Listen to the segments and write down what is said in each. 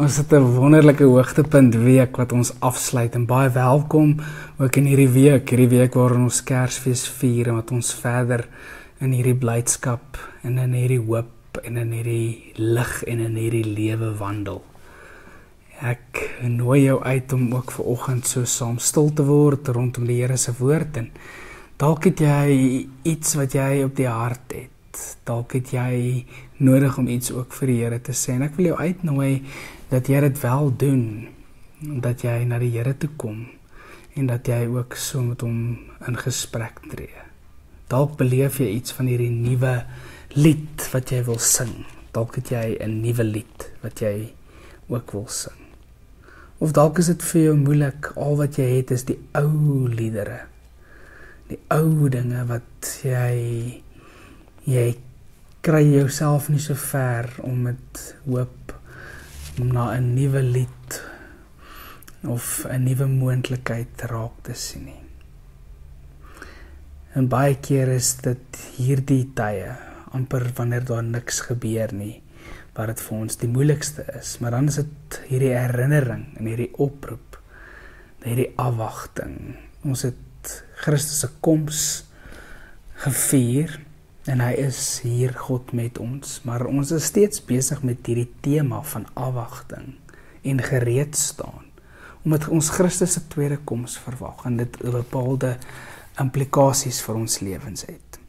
Ons het 'n wonderlike hoogtepunt week wat ons afsluit en baie welkom ook in hierdie week waarin ons Kersfees vier en wat ons verder in hierdie blydskap en in hierdie hoop en in hierdie lig en in hierdie lewe wandel. Ek nooi jou uit om ook vanoggend so saam stil te word rondom die Here se woord en dalk het jy iets wat jy op die hart het. Dalk het jy nodig om iets ook vir die Here te sê en ek wil jou uitnooi dat jy dit wel doen, dat jy na die Here toe kom en dat jy ook so met hom in gesprek tree. Dalk beleef jy iets van hierdie nuwe lied wat jy wil sing. Dalk het jy 'n nuwe lied wat jy ook wil sing. Of dalk is dit vir jou moeilik, al wat jy het is die ou liedere. Die ou dinge wat jy kry jouself nie so ver om met hoop na 'n nuwe lied of 'n nuwe moontlikheid raak te sien nie. En baie keer is dit hierdie tye, amper wanneer daar niks gebeur nie, wat dit vir ons die moeilikste is. Maar dan is dit hierdie herinnering en hierdie oproep, hierdie afwagting. Ons het Christus se koms gevier en hy is hier, God met ons, maar ons is steeds besig met hierdie tema van afwagting en gereed staan, omdat ons Christus se tweede koms verwag en dit bepaalde implikasies vir ons lewens het.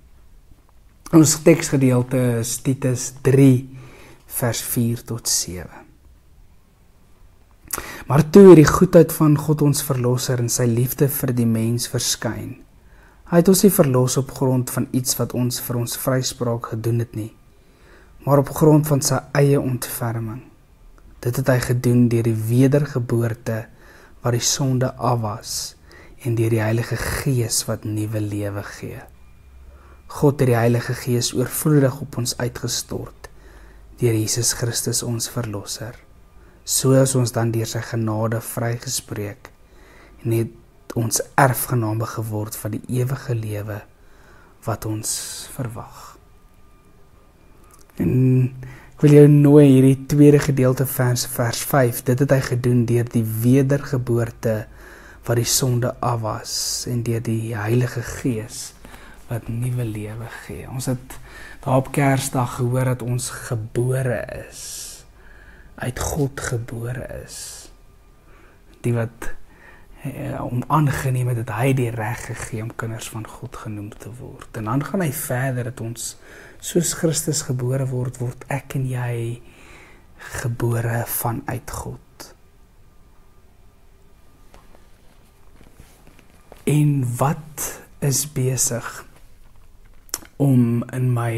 Ons teksgedeelte is Titus 3 vers 4 tot 7. Maar toe het die goedheid van God ons verlosser en sy liefde vir die mens verskyn. Hy het ons nie verlos op grond van iets wat ons vir ons vryspraak gedoen het nie, maar op grond van sy eie ontferming. Dit het hy gedoen deur die wedergeboorte wat die sonde afwas en deur die Heilige Gees wat nuwe lewe gee. God het die Heilige Gees oorvloedig op ons uitgestort deur Jesus Christus ons verlosser. So is ons dan deur sy genade vrygespreek en het ons erfgename geword van die ewige lewe wat ons verwag. En ek wil jou nooi hierdie tweede gedeelte vers 5, dit het hy gedoen deur die wedergeboorte wat die sonde afwas en deur die Heilige Gees wat nuwe lewe gee. Ons het daar op Kersdag gehoor dat ons gebore is, uit God gebore is, die wat om aangeneem het, dat hy die reg gegee om kinders van God genoem te word. En dan gaan hy verder, dat ons soos Christus gebore word, word ek en jy gebore vanuit God. En wat is besig om in my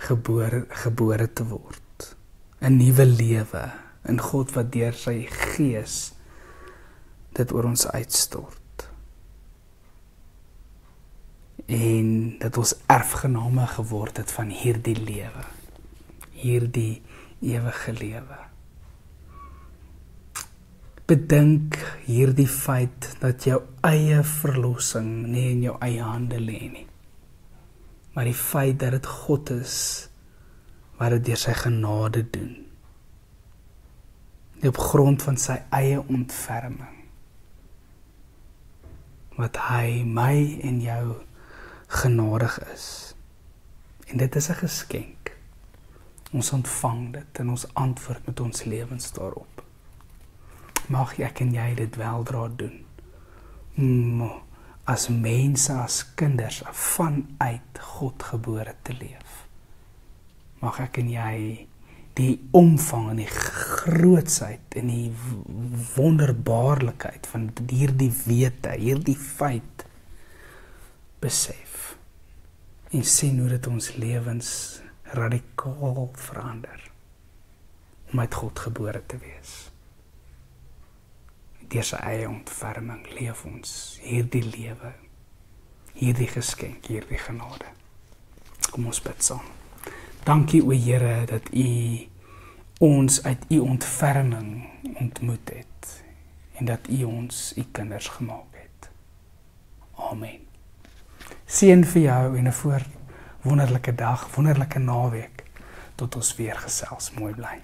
gebore te word? 'n nuwe lewe in God wat deur sy Gees dit oor ons uitstort. En dat ons erfgename geword het van hierdie lewe, hierdie ewige lewe. Bedink hierdie feit dat jou eie verlossing nie in jou eie hande lê nie, maar die feit dat dit God is wat dit deur sy genade doen, op grond van sy eie ontferming, wat hy my en jou genadig is. En dit is 'n geskenk. Ons ontvang dit en ons antwoord met ons lewens daarop. Mag ek en jy dit weldra doen. As mense, as kinders, vanuit God gebore te leef. Mag ek en jy die omvang en die grootsheid en die wonderbaarlikheid van hierdie wete, hierdie feit besef en sien hoe dit ons lewens radikaal verander om uit God gebore te wees. Deur sy eie ontferming leef ons hierdie lewe, hierdie geskenk, hierdie genade. Kom ons bid saam. Dankie o Here dat U ons uit U ontferming ontmoet het en dat U ons U kinders gemaak het. Amen. Seën vir jou en 'n wonderlike dag, wonderlike naweek tot ons weer gesels. Mooi bly.